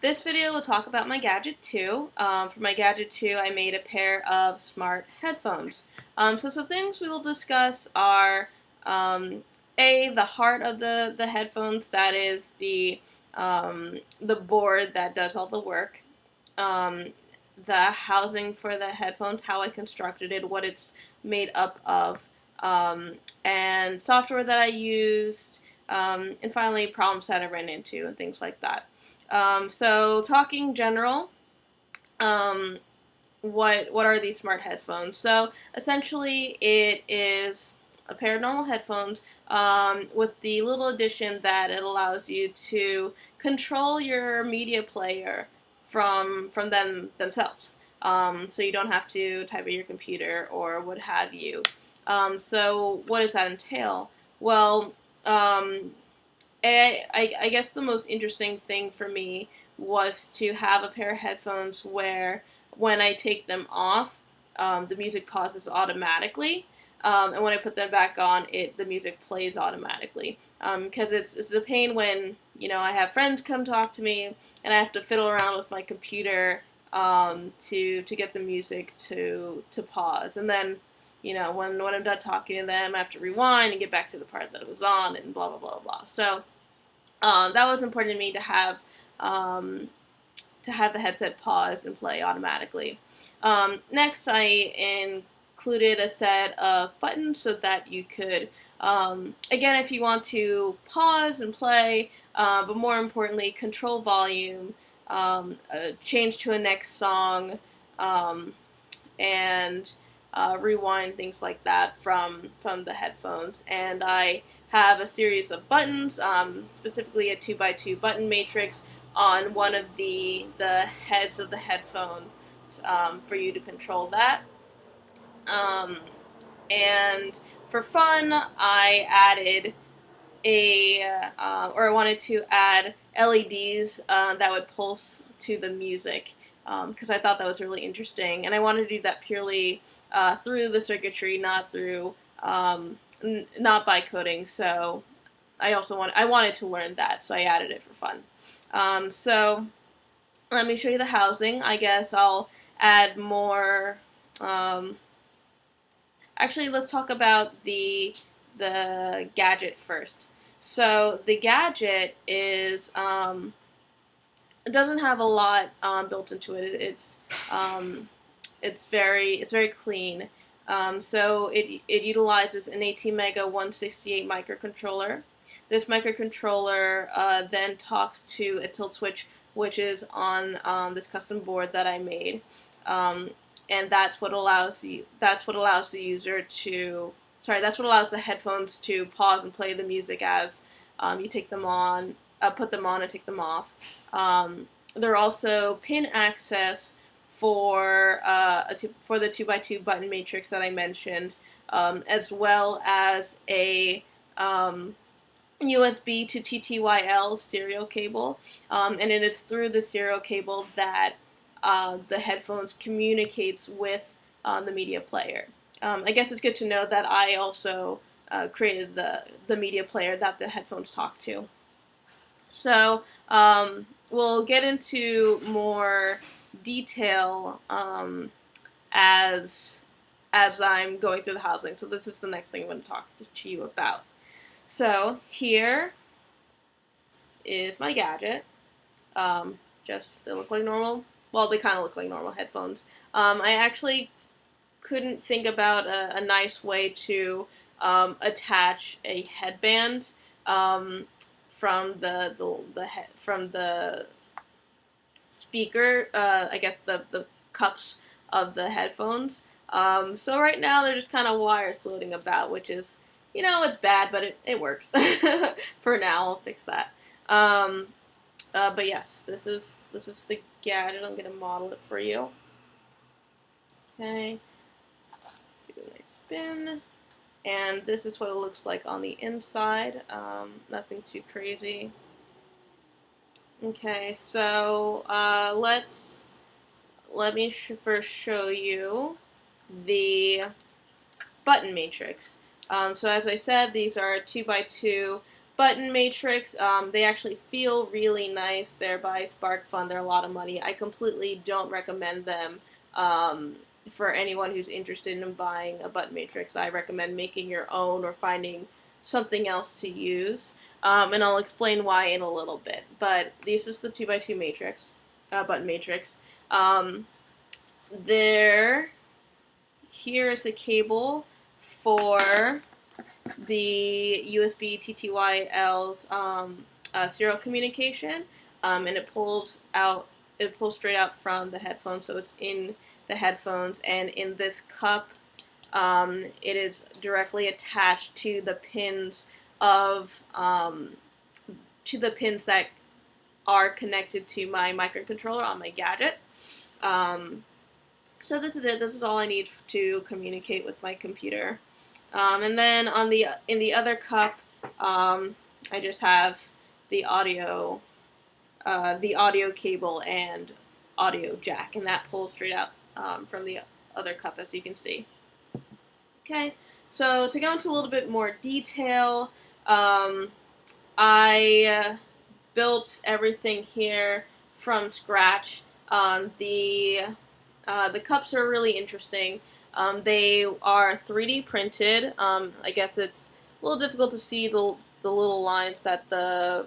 This video will talk about my Gadget 2. For my Gadget 2, I made a pair of smart headphones. So some things we will discuss are the heart of the headphones, that is the board that does all the work. Um, the housing for the headphones, how I constructed it, what it's made up of, and software that I used, and finally problems that I ran into and things like that. So talking general, um, what are these smart headphones? So essentially, it is a pair of normal headphones with the little addition that it allows you to control your media player from themselves. So you don't have to type at your computer or what have you. So what does that entail? Well, I guess the most interesting thing for me was to have a pair of headphones where when I take them off, the music pauses automatically, and when I put them back on, the music plays automatically. Because it's a pain when I have friends come talk to me and I have to fiddle around with my computer to get the music to pause, and then when I'm done talking to them, I have to rewind and get back to the part that it was on, and blah blah blah blah. So that was important to me to have the headset pause and play automatically. Next, I included a set of buttons so that you could, again, if you want to pause and play, but more importantly, control volume, change to a next song, um, and rewind, things like that from the headphones. And I have a series of buttons, specifically a 2x2 button matrix on one of the heads of the headphone, for you to control that. Um, and for fun, I added or I wanted to add LEDs that would pulse to the music, because I thought that was really interesting, and I wanted to do that purely through the circuitry, not through not by coding. So I wanted to learn that, so I added it for fun. So let me show you the housing. I guess I'll add more. Um, Actually, let's talk about the gadget first. So the gadget is it doesn't have a lot built into it. It's very clean. So it utilizes an 18 mega 168 microcontroller. This microcontroller then talks to a tilt switch, which is on this custom board that I made. And that's what allows the user to, that's what allows the headphones to pause and play the music as you take them on, put them on and take them off. There are also pin access for for the 2x2 button matrix that I mentioned, as well as a USB to TTYL serial cable, and it is through the serial cable that the headphones communicates with the media player. I guess it's good to know that I also created the media player that the headphones talk to. So we'll get into more detail as I'm going through the housing. So this is the next thing I'm going to talk to you about. So here is my gadget. Just they look like normal. Well, they kind of look like normal headphones. I actually couldn't think about a nice way to attach a headband from from the speaker. I guess the cups of the headphones. So right now they're just kind of wires floating about, which is, it's bad, but it works. For now, I'll fix that. But yes, this is the gadget. I'm gonna model it for you. Okay, do a nice spin, and this is what it looks like on the inside. Nothing too crazy. Okay, so let me first show you the button matrix. So as I said, these are 2x2 button matrix. They actually feel really nice. They're by SparkFun. They're a lot of money. I completely don't recommend them for anyone who's interested in buying a button matrix. I recommend making your own or finding something else to use. And I'll explain why in a little bit. But this is the 2x2 matrix, button matrix. Here is the cable for the USB TTYL's serial communication, and it pulls straight out from the headphones, so it's in the headphones. And in this cup, it is directly attached to the pins that are connected to my microcontroller on my gadget. So this is it. This is all I need to communicate with my computer. And then in the other cup, I just have the audio cable and audio jack, and that pulls straight out from the other cup, as you can see. Okay, so to go into a little bit more detail, I built everything here from scratch. The cups are really interesting. They are 3D printed. I guess it's a little difficult to see the little lines that the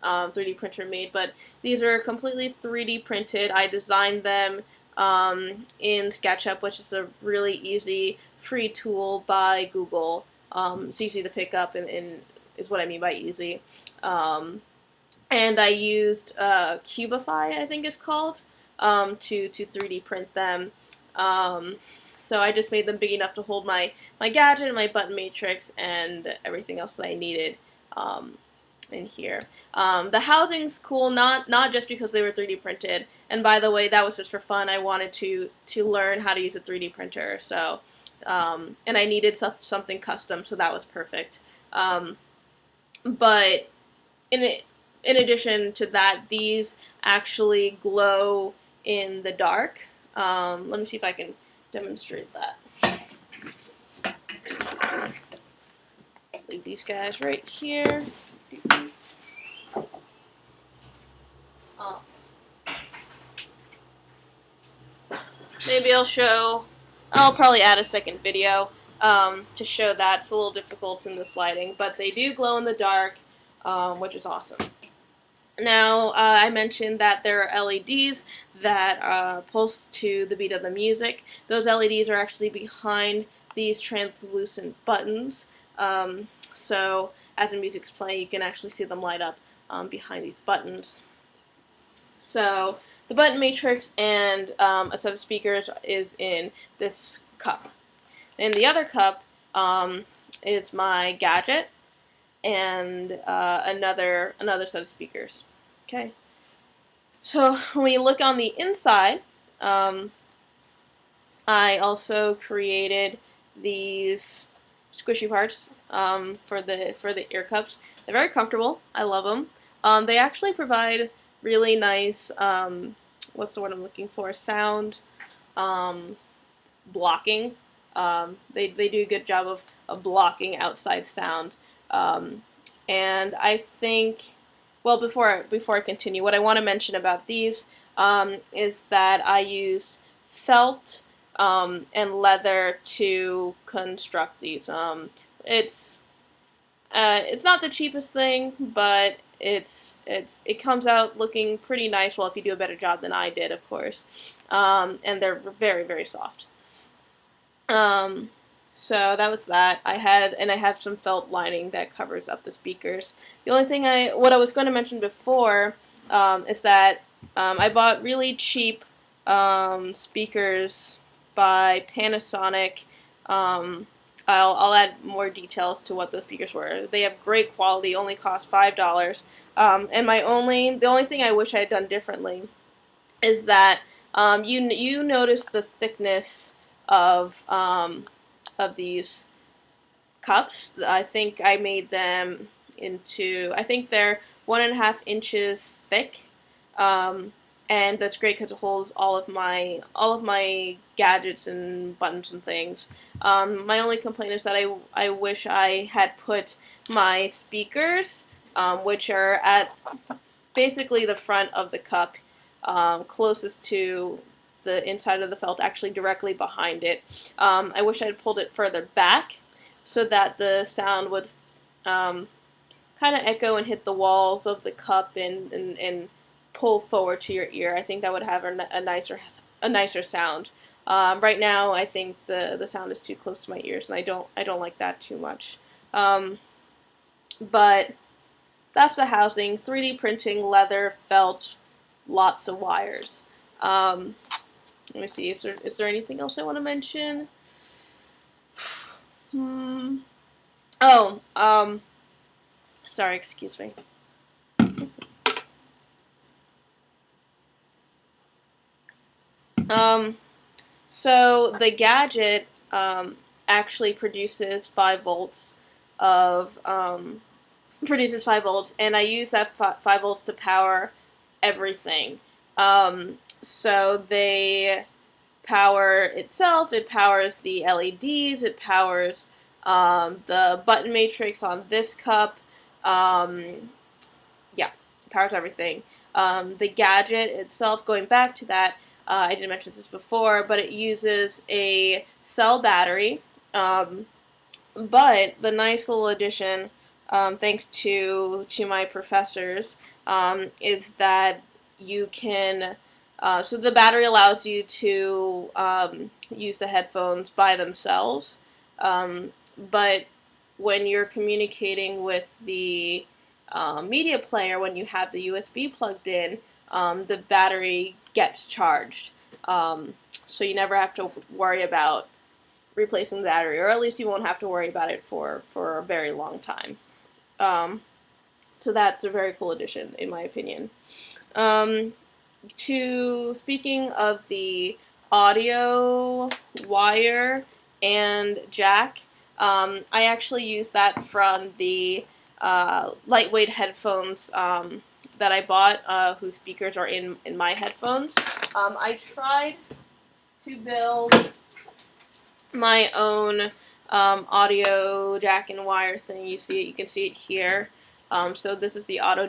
3D printer made, but these are completely 3D printed. I designed them in SketchUp, which is a really easy free tool by Google. It's easy to pick up, and is what I mean by easy. And I used Cubify, I think it's called, to 3D print them. So I just made them big enough to hold my gadget and my button matrix and everything else that I needed in here. The housing's cool, not just because they were 3D printed. And by the way, that was just for fun. I wanted to learn how to use a 3D printer. So, and I needed something custom, so that was perfect. But in addition to that, these actually glow in the dark. Let me see if I can demonstrate that. Leave these guys right here. Maybe I'll probably add a second video to show that. It's a little difficult in this lighting, but they do glow in the dark, which is awesome. Now, I mentioned that there are LEDs that pulse to the beat of the music. Those LEDs are actually behind these translucent buttons. So as the music's playing, you can actually see them light up behind these buttons. So the button matrix and a set of speakers is in this cup. In the other cup is my gadget and another set of speakers. Okay, so when we look on the inside, I also created these squishy parts for the ear cups. They're very comfortable. I love them. They actually provide really nice, what's the word I'm looking for? Sound blocking. They do a good job of blocking outside sound. And I think, well, before I continue, what I want to mention about these is that I used felt and leather to construct these. It's not the cheapest thing, but it comes out looking pretty nice. Well, if you do a better job than I did, of course. And they're very, very soft. So that was that. I have some felt lining that covers up the speakers. The only thing what I was going to mention before is that I bought really cheap speakers by Panasonic. I'll add more details to what those speakers were. They have great quality, only cost $5. And the only thing I wish I had done differently is that you notice the thickness of these cups. I think I made them into, I think they're 1.5 inches thick, and that's great because it holds all of my gadgets and buttons and things. My only complaint is that I wish I had put my speakers, which are at basically the front of the cup, closest to the inside of the felt, actually directly behind it. I wish I had pulled it further back so that the sound would kind of echo and hit the walls of the cup and pull forward to your ear. I think that would have a nicer sound. Right now, I think the sound is too close to my ears, and I don't like that too much. But that's the housing. 3D printing, leather, felt, lots of wires. Let me see. Is there anything else I want to mention? Oh, sorry. Excuse me. So the gadget actually produces 5 volts of produces 5 volts, and I use that 5 volts to power everything. So they power itself. It powers the LEDs. It powers the button matrix on this cup. Yeah, it powers everything. The gadget itself, going back to that, I didn't mention this before, but it uses a cell battery. But the nice little addition, thanks to my professors, is that you can. So the battery allows you to use the headphones by themselves, but when you're communicating with the media player, when you have the USB plugged in, the battery gets charged. So you never have to worry about replacing the battery, or at least you won't have to worry about it for a very long time. So that's a very cool addition, in my opinion. Speaking of the audio wire and jack, I actually use that from the lightweight headphones that I bought, whose speakers are in my headphones. I tried to build my own audio jack and wire thing. You can see it here. So this is the audio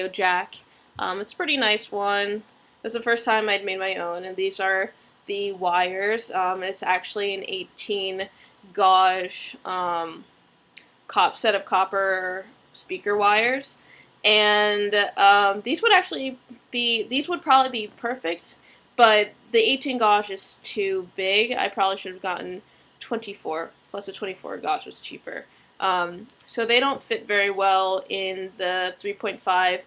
jack. It's a pretty nice one. It's the first time I'd made my own, and these are the wires. It's actually an 18 gauge set of copper speaker wires, and these would probably be perfect, but the 18 gauge is too big. I probably should have gotten 24, plus the 24 gauge was cheaper. So they don't fit very well in the 3.5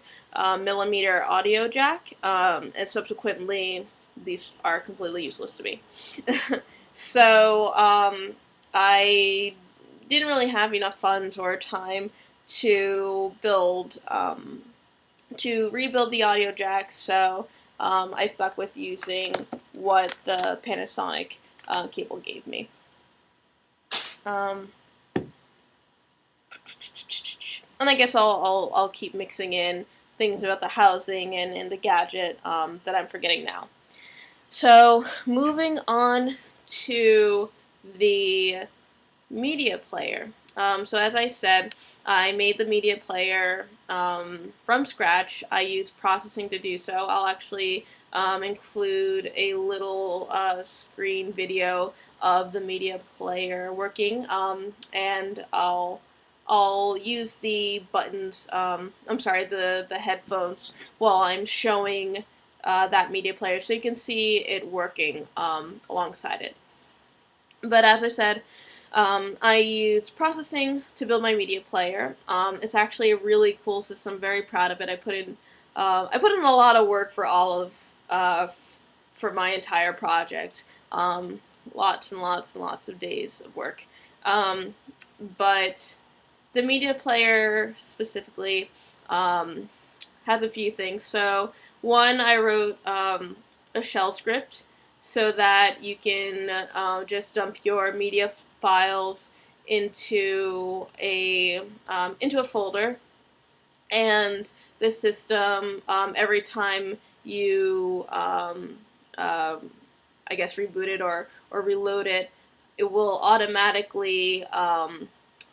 millimeter audio jack, and subsequently these are completely useless to me. So I didn't really have enough funds or time to rebuild the audio jack, so I stuck with using what the Panasonic cable gave me. And I guess I'll keep mixing in things about the housing and the gadget that I'm forgetting now. So moving on to the media player. So as I said, I made the media player from scratch. I used processing to do so. I'll actually include a little screen video of the media player working, and I'll use the buttons, the headphones while I'm showing that media player so you can see it working alongside it. But as I said, I used processing to build my media player. It's actually a really cool system. I'm very proud of it. I put in a lot of work for my entire project. Lots and lots and lots of days of work. But the media player specifically has a few things. So one, I wrote a shell script so that you can just dump your media files into a folder, and this system, every time you I guess reboot it or reload it, it will automatically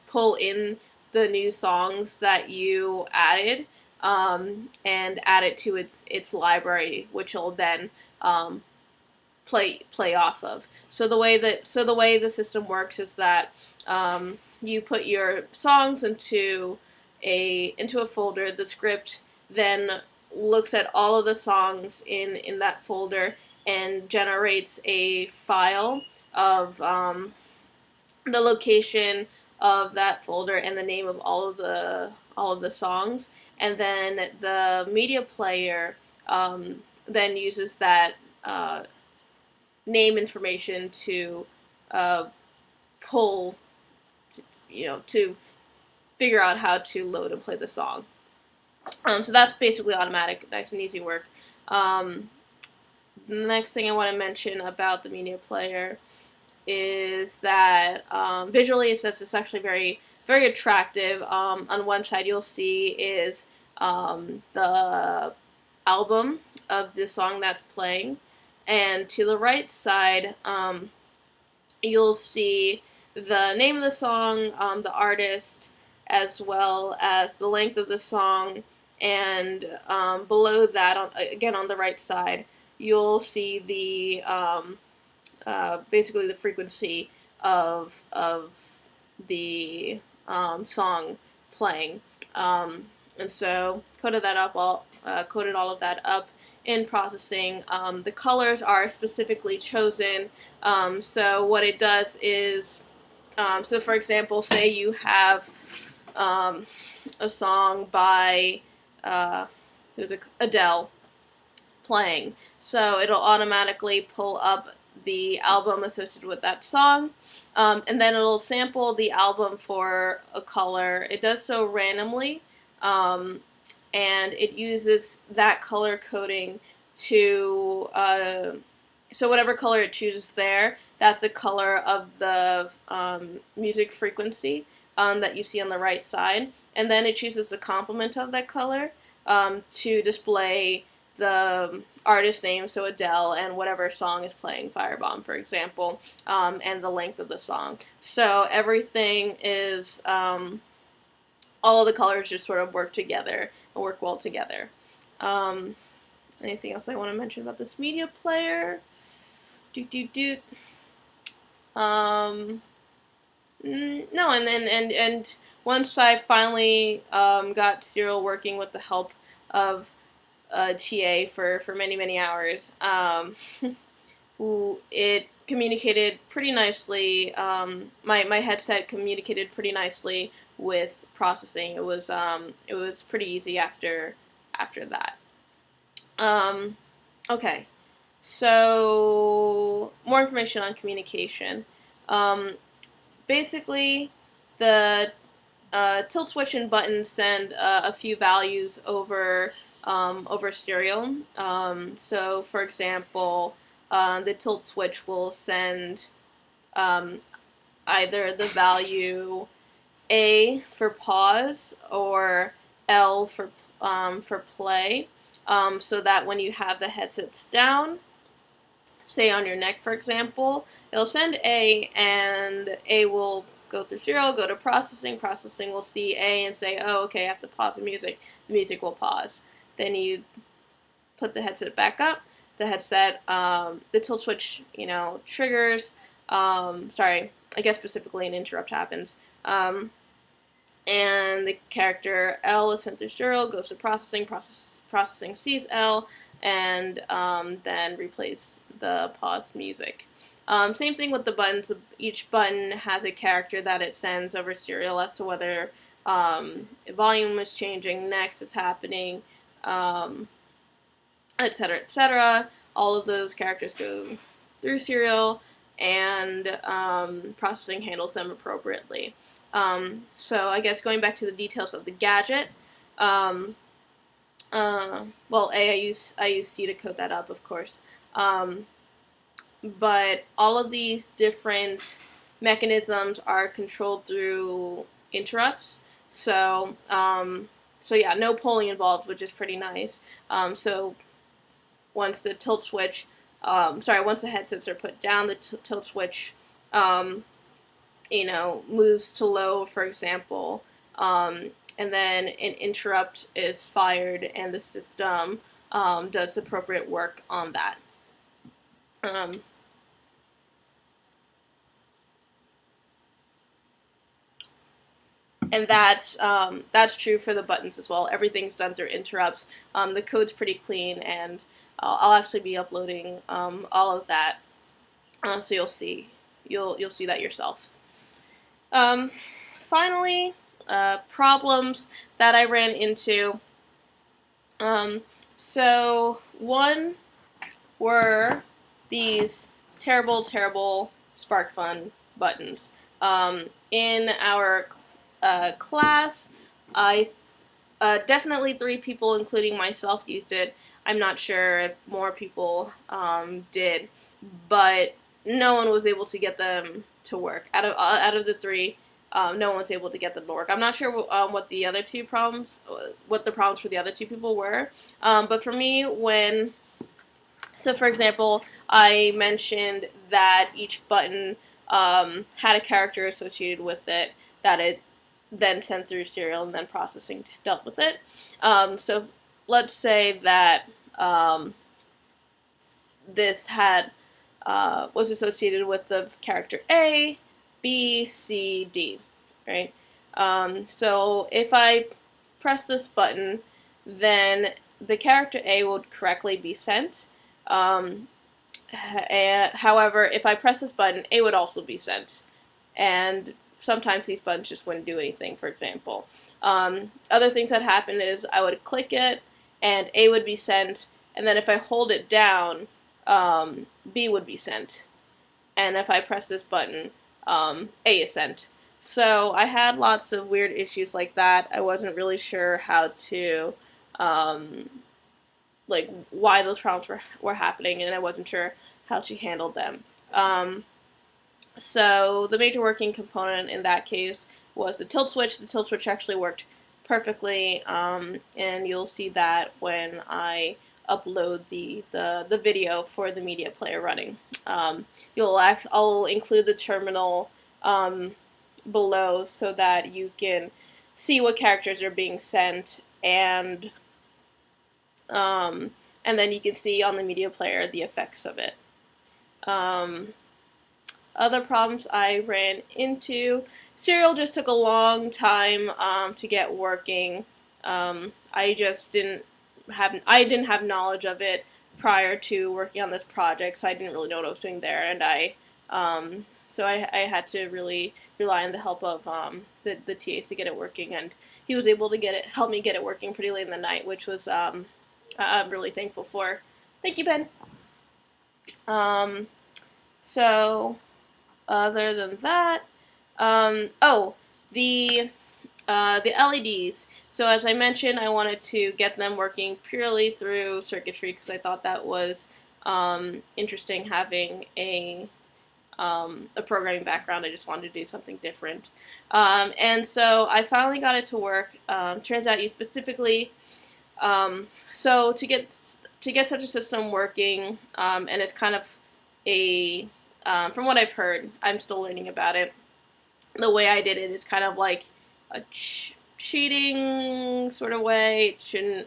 pull in the new songs that you added, and add it to its library, which will then play off of. So the way the system works is that you put your songs into a folder. The script then looks at all of the songs in that folder and generates a file of the location of that folder and the name of all of the songs, and then the media player then uses that name information to pull, to figure out how to load and play the song. So that's basically automatic, nice and easy work. The next thing I want to mention about the media player is that visually it's actually very attractive. On one side you'll see is the album of the song that's playing, and to the right side you'll see the name of the song, the artist, as well as the length of the song, and below that, again on the right side, you'll see the basically the frequency of the song playing. And so coded all of that up in processing. The colors are specifically chosen. So what it does is, so for example, say you have a song by Adele playing. So it'll automatically pull up the album associated with that song, and then it'll sample the album for a color. It does so randomly, and it uses that color coding to, so whatever color it chooses there, that's the color of the music frequency that you see on the right side, and then it chooses the complement of that color to display the artist name, so Adele, and whatever song is playing, Firebomb, for example, and the length of the song. So everything is, all of the colors just sort of work together and work well together. Anything else I want to mention about this media player? No, and once I finally got Serial working with the help of TA for many hours, it communicated pretty nicely. My headset communicated pretty nicely with processing. It was pretty easy after that. Okay, so more information on communication. Basically, the tilt switch and button send a few values over serial. So, for example, the tilt switch will send either the value A for pause or L for play, so that when you have the headsets down, say on your neck, for example, it'll send A, and A will go through serial, go to processing. Processing will see A and say, oh, okay, I have to pause the music. The music will pause. Then you put the headset back up. The headset, the tilt switch, triggers. Sorry, I guess specifically an interrupt happens. And the character L is sent through serial, goes to processing. Processing sees L, and then replays the paused music. Same thing with the buttons. Each button has a character that it sends over serial as to whether volume is changing, next is happening, etc., etc. All of those characters go through serial, and processing handles them appropriately. So I guess going back to the details of the gadget, well, I use C to code that up, of course. But all of these different mechanisms are controlled through interrupts. So yeah, no polling involved, which is pretty nice. So once the tilt switch, once the headsets are put down, the tilt switch, moves to low, for example, and then an interrupt is fired, and the system does appropriate work on that. Um, and that's true for the buttons as well. Everything's done through interrupts. The code's pretty clean, and I'll actually be uploading all of that, so you'll see that yourself. Um, Finally, problems that I ran into. So one were these terrible, terrible SparkFun buttons. In our class, I definitely 3 people, including myself, used it. I'm not sure if more people did, but no one was able to get them to work. Out of the 3, no one was able to get them to work. I'm not sure what the other 2 problems, what the problems for the other 2 people were. But for me, so for example, I mentioned that each button had a character associated with it that it then sent through serial, and then processing dealt with it. So let's say that this was associated with the character A, B, C, D, right? So if I press this button, then the character A would correctly be sent. However, if I press this button, A would also be sent. And sometimes these buttons just wouldn't do anything, for example. Other things that happen is I would click it, and A would be sent, and then if I hold it down, B would be sent. And if I press this button, A is sent. So I had lots of weird issues like that. I wasn't really sure how to, like, why those problems were happening, and I wasn't sure how to handle them. So the major working component in that case was the tilt switch. The tilt switch actually worked perfectly, and you'll see that when I upload the video for the media player running. I'll include the terminal below so that you can see what characters are being sent, and then you can see on the media player the effects of it. Other problems I ran into, serial just took a long time to get working. I didn't have knowledge of it prior to working on this project, so I didn't really know what I was doing there, and so I had to really rely on the help of the TAs to get it working, and he was able to help me get it working pretty late in the night, which was I'm really thankful for. Thank you, Ben. So other than that, the LEDs. So as I mentioned, I wanted to get them working purely through circuitry because I thought that was interesting, having a programming background. I just wanted to do something different. And so I finally got it to work. Turns out you specifically, so to get such a system working, and it's kind of from what I've heard, I'm still learning about it. The way I did it is kind of like a cheating sort of way. It shouldn't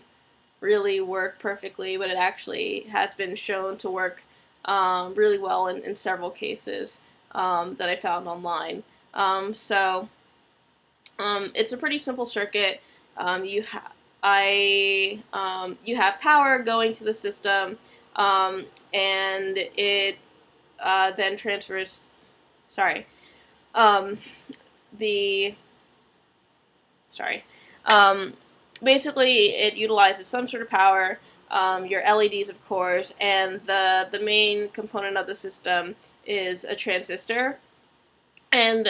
really work perfectly, but it actually has been shown to work really well in several cases that I found online. So it's a pretty simple circuit. You have power going to the system, and it then transfers. Sorry. Basically, it utilizes some sort of power, your LEDs, of course, and the main component of the system is a transistor. And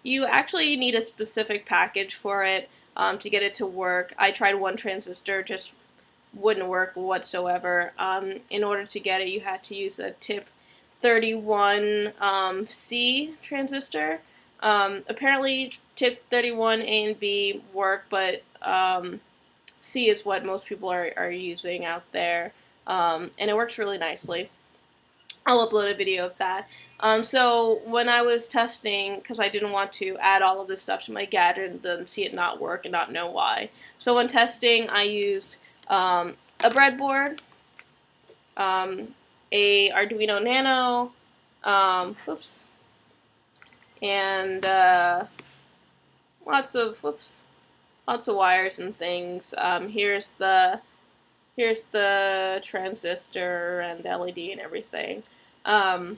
you actually need a specific package for it to get it to work. I tried one transistor, just wouldn't work whatsoever. In order to get it, you had to use a TIP 31C transistor. Apparently TIP 31A and B work, but C is what most people are using out there, and it works really nicely. I'll upload a video of that. So when I was testing, because I didn't want to add all of this stuff to my gadget and then see it not work and not know why. So when testing, I used a breadboard, a Arduino Nano, and lots of wires and things. Here's the transistor and the LED and everything. And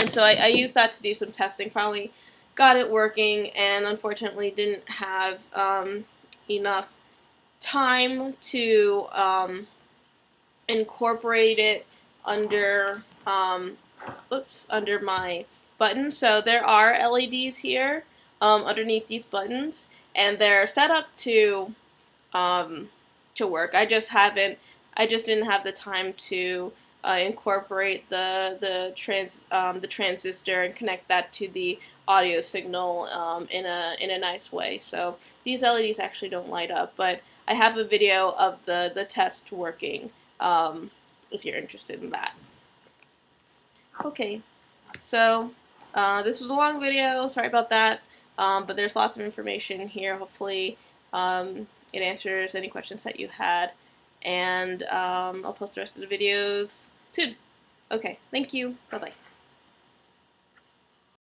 so I used that to do some testing. Finally got it working, and unfortunately didn't have enough time to incorporate it under under my button. So there are LEDs here underneath these buttons, and they're set up to work. I just didn't have the time to incorporate the transistor and connect that to the audio signal in a nice way. So these LEDs actually don't light up, but I have a video of the test working if you're interested in that. Okay, so this was a long video. Sorry about that, but there's lots of information here. Hopefully it answers any questions that you had, and I'll post the rest of the videos soon. Okay, thank you. Bye-bye.